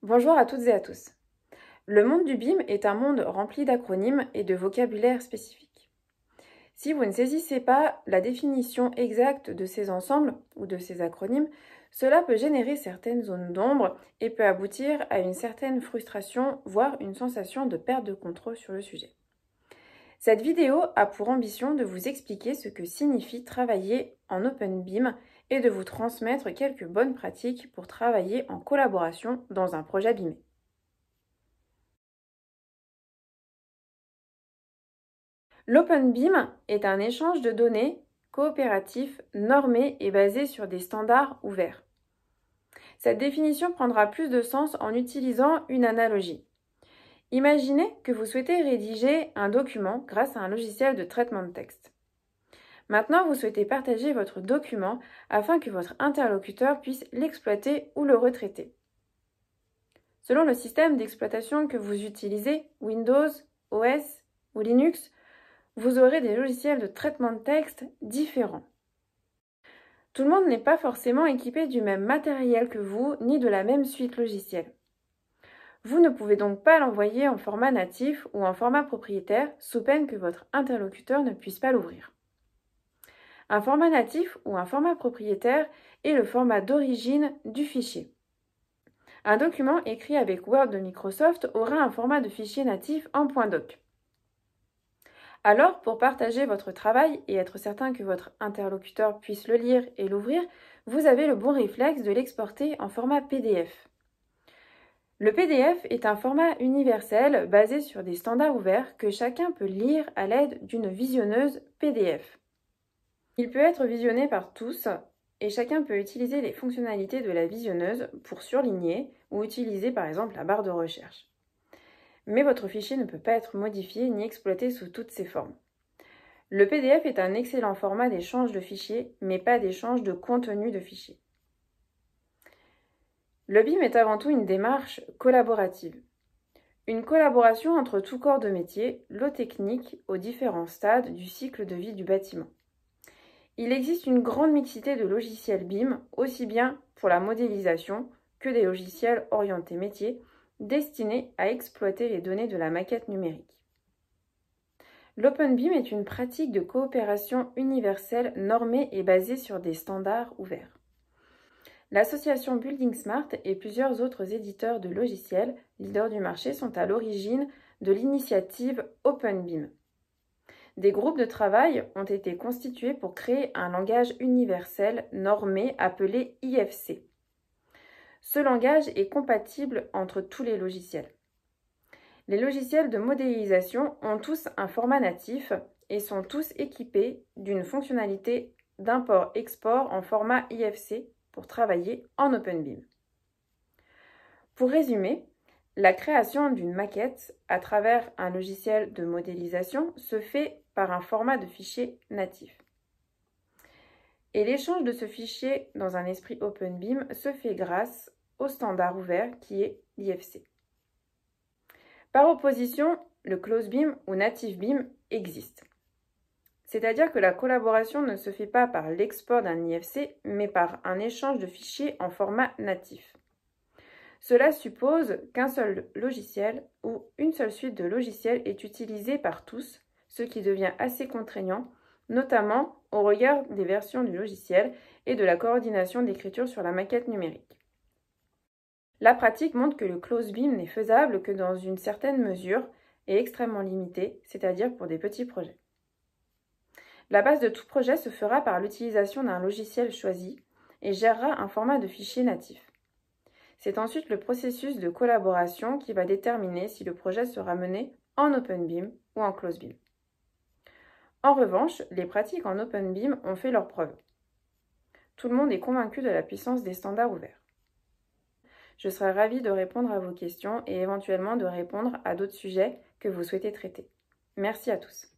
Bonjour à toutes et à tous. Le monde du BIM est un monde rempli d'acronymes et de vocabulaire spécifique. Si vous ne saisissez pas la définition exacte de ces ensembles ou de ces acronymes, cela peut générer certaines zones d'ombre et peut aboutir à une certaine frustration, voire une sensation de perte de contrôle sur le sujet. Cette vidéo a pour ambition de vous expliquer ce que signifie travailler en Open BIM et de vous transmettre quelques bonnes pratiques pour travailler en collaboration dans un projet BIM. L'Open BIM est un échange de données coopératif, normé et basé sur des standards ouverts. Cette définition prendra plus de sens en utilisant une analogie. Imaginez que vous souhaitez rédiger un document grâce à un logiciel de traitement de texte. Maintenant, vous souhaitez partager votre document afin que votre interlocuteur puisse l'exploiter ou le retraiter. Selon le système d'exploitation que vous utilisez, Windows, OS ou Linux, vous aurez des logiciels de traitement de texte différents. Tout le monde n'est pas forcément équipé du même matériel que vous, ni de la même suite logicielle. Vous ne pouvez donc pas l'envoyer en format natif ou en format propriétaire, sous peine que votre interlocuteur ne puisse pas l'ouvrir. Un format natif ou un format propriétaire est le format d'origine du fichier. Un document écrit avec Word de Microsoft aura un format de fichier natif en .doc. Alors, pour partager votre travail et être certain que votre interlocuteur puisse le lire et l'ouvrir, vous avez le bon réflexe de l'exporter en format PDF. Le PDF est un format universel basé sur des standards ouverts que chacun peut lire à l'aide d'une visionneuse PDF. Il peut être visionné par tous et chacun peut utiliser les fonctionnalités de la visionneuse pour surligner ou utiliser par exemple la barre de recherche. Mais votre fichier ne peut pas être modifié ni exploité sous toutes ses formes. Le PDF est un excellent format d'échange de fichiers, mais pas d'échange de contenu de fichiers. Le BIM est avant tout une démarche collaborative. Une collaboration entre tout corps de métier, lot technique aux différents stades du cycle de vie du bâtiment. Il existe une grande mixité de logiciels BIM, aussi bien pour la modélisation que des logiciels orientés métier, destinés à exploiter les données de la maquette numérique. L'Open BIM est une pratique de coopération universelle normée et basée sur des standards ouverts. L'association Building Smart et plusieurs autres éditeurs de logiciels, leaders du marché, sont à l'origine de l'initiative Open BIM. Des groupes de travail ont été constitués pour créer un langage universel normé appelé IFC. Ce langage est compatible entre tous les logiciels. Les logiciels de modélisation ont tous un format natif et sont tous équipés d'une fonctionnalité d'import-export en format IFC pour travailler en Open BIM. Pour résumer, la création d'une maquette à travers un logiciel de modélisation se fait par un format de fichier natif. Et l'échange de ce fichier dans un esprit Open BIM se fait grâce au standard ouvert qui est l'IFC. Par opposition, le Close BIM ou Native BIM existe. C'est-à-dire que la collaboration ne se fait pas par l'export d'un IFC, mais par un échange de fichiers en format natif. Cela suppose qu'un seul logiciel ou une seule suite de logiciels est utilisée par tous, ce qui devient assez contraignant, notamment au regard des versions du logiciel et de la coordination d'écriture sur la maquette numérique. La pratique montre que le Close BIM n'est faisable que dans une certaine mesure et extrêmement limité, c'est-à-dire pour des petits projets. La base de tout projet se fera par l'utilisation d'un logiciel choisi et gérera un format de fichier natif. C'est ensuite le processus de collaboration qui va déterminer si le projet sera mené en Open BIM ou en Close BIM. En revanche, les pratiques en Open BIM ont fait leurs preuves. Tout le monde est convaincu de la puissance des standards ouverts. Je serai ravie de répondre à vos questions et éventuellement de répondre à d'autres sujets que vous souhaitez traiter. Merci à tous.